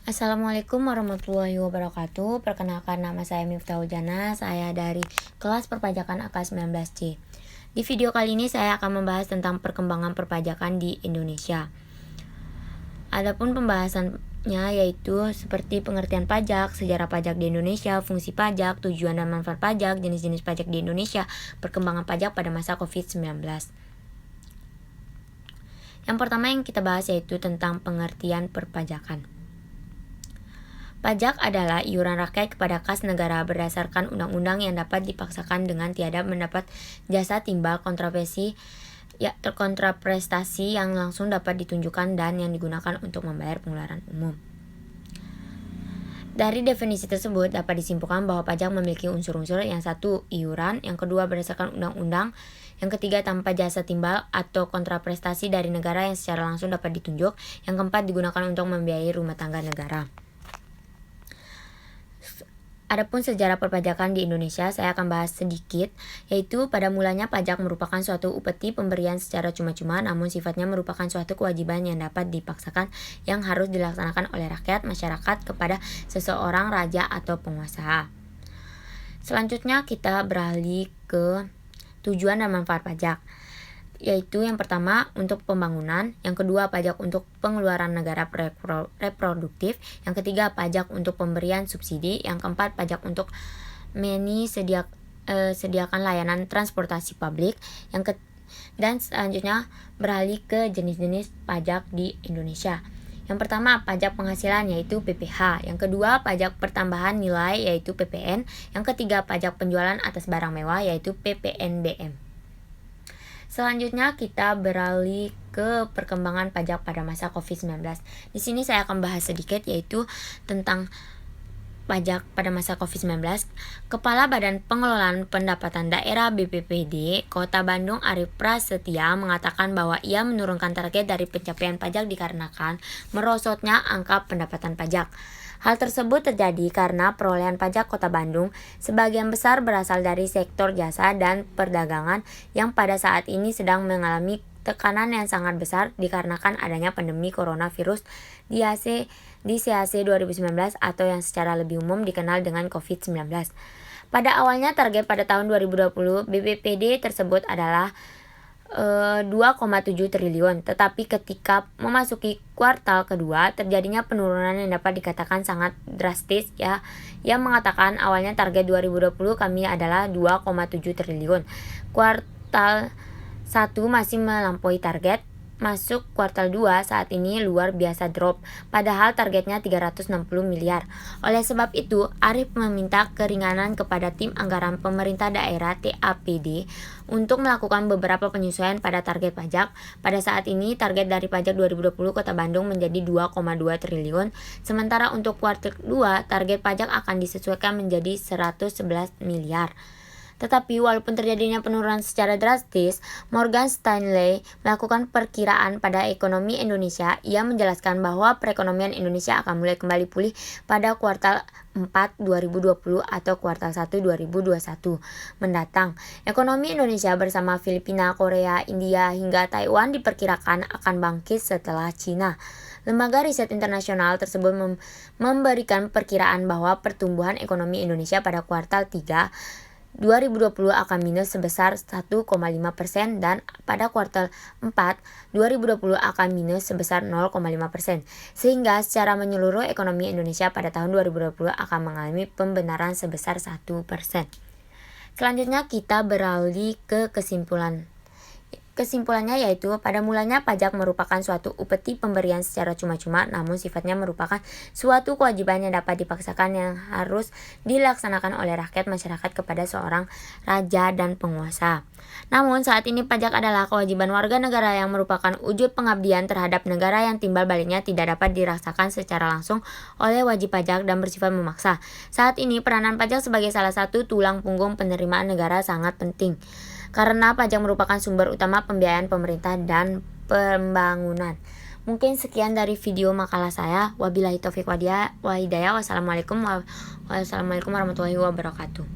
Assalamualaikum warahmatullahi wabarakatuh. Perkenalkan, nama saya Miftahul Jana. Saya dari kelas perpajakan AK19C. Di video kali ini saya akan membahas tentang perkembangan perpajakan di Indonesia. Adapun pembahasannya yaitu seperti pengertian pajak, sejarah pajak di Indonesia, fungsi pajak, tujuan dan manfaat pajak, jenis-jenis pajak di Indonesia, perkembangan pajak pada masa COVID-19. Yang pertama yang kita bahas yaitu tentang pengertian perpajakan. Pajak adalah iuran rakyat kepada kas negara berdasarkan undang-undang yang dapat dipaksakan dengan tiada mendapat jasa timbal kontraprestasi yang langsung dapat ditunjukkan dan yang digunakan untuk membayar pengeluaran umum. Dari definisi tersebut dapat disimpulkan bahwa pajak memiliki unsur-unsur: yang satu, iuran; yang kedua, berdasarkan undang-undang; yang ketiga, tanpa jasa timbal atau kontraprestasi dari negara yang secara langsung dapat ditunjuk; yang keempat, digunakan untuk membiayai rumah tangga negara. Adapun sejarah perpajakan di Indonesia saya akan bahas sedikit, yaitu pada mulanya pajak merupakan suatu upeti pemberian secara cuma-cuma, namun sifatnya merupakan suatu kewajiban yang dapat dipaksakan yang harus dilaksanakan oleh rakyat masyarakat kepada seseorang raja atau penguasa. Selanjutnya kita beralih ke tujuan dan manfaat pajak, yaitu yang pertama untuk pembangunan, yang kedua pajak untuk pengeluaran negara reproduktif, yang ketiga pajak untuk pemberian subsidi, yang keempat pajak untuk sediakan layanan transportasi publik, dan selanjutnya beralih ke jenis-jenis pajak di Indonesia. Yang pertama pajak penghasilan yaitu PPh, yang kedua pajak pertambahan nilai yaitu PPN, yang ketiga pajak penjualan atas barang mewah yaitu PPNBM. Selanjutnya kita beralih ke perkembangan pajak pada masa COVID-19. Di sini saya akan bahas sedikit yaitu tentang pajak pada masa COVID-19. Kepala Badan Pengelolaan Pendapatan Daerah BPPD Kota Bandung Arief Prasetya mengatakan bahwa ia menurunkan target dari pencapaian pajak dikarenakan merosotnya angka pendapatan pajak. Hal tersebut terjadi karena perolehan pajak Kota Bandung sebagian besar berasal dari sektor jasa dan perdagangan yang pada saat ini sedang mengalami tekanan yang sangat besar dikarenakan adanya pandemi coronavirus di CAC 2019 atau yang secara lebih umum dikenal dengan COVID-19. Pada awalnya target pada tahun 2020 BPPD tersebut adalah 2,7 triliun, tetapi ketika memasuki kuartal kedua terjadinya penurunan yang dapat dikatakan sangat drastis ya. Ia mengatakan awalnya target 2020 kami adalah 2,7 triliun. Kuartal 1 masih melampaui target. Masuk kuartal 2 saat ini luar biasa drop, padahal targetnya 360 miliar. Oleh sebab itu, Arief meminta keringanan kepada tim anggaran pemerintah daerah TAPD untuk melakukan beberapa penyesuaian pada target pajak. Pada saat ini, target dari pajak 2020 Kota Bandung menjadi 2,2 triliun, sementara untuk kuartal 2 target pajak akan disesuaikan menjadi 111 miliar. Tetapi walaupun terjadinya penurunan secara drastis, Morgan Stanley melakukan perkiraan pada ekonomi Indonesia. Ia menjelaskan bahwa perekonomian Indonesia akan mulai kembali pulih pada kuartal 4 2020 atau kuartal 1 2021 mendatang. Ekonomi Indonesia bersama Filipina, Korea, India, hingga Taiwan diperkirakan akan bangkit setelah Cina. Lembaga riset internasional tersebut memberikan perkiraan bahwa pertumbuhan ekonomi Indonesia pada kuartal 3 2020 akan minus sebesar 1,5% dan pada kuartal 4 2020 akan minus sebesar 0,5%, sehingga secara menyeluruh ekonomi Indonesia pada tahun 2020 akan mengalami pembenaran sebesar 1%. Selanjutnya kita beralih ke Kesimpulannya yaitu pada mulanya pajak merupakan suatu upeti pemberian secara cuma-cuma, namun sifatnya merupakan suatu kewajiban yang dapat dipaksakan yang harus dilaksanakan oleh rakyat masyarakat kepada seorang raja dan penguasa. Namun saat ini pajak adalah kewajiban warga negara yang merupakan wujud pengabdian terhadap negara yang timbal baliknya tidak dapat dirasakan secara langsung oleh wajib pajak dan bersifat memaksa. Saat ini peranan pajak sebagai salah satu tulang punggung penerimaan negara sangat penting, karena pajak merupakan sumber utama pembiayaan pemerintah dan pembangunan. Mungkin sekian dari video makalah saya. Wabillahi taufiq wa hidayah. Wassalamualaikum warahmatullahi wabarakatuh.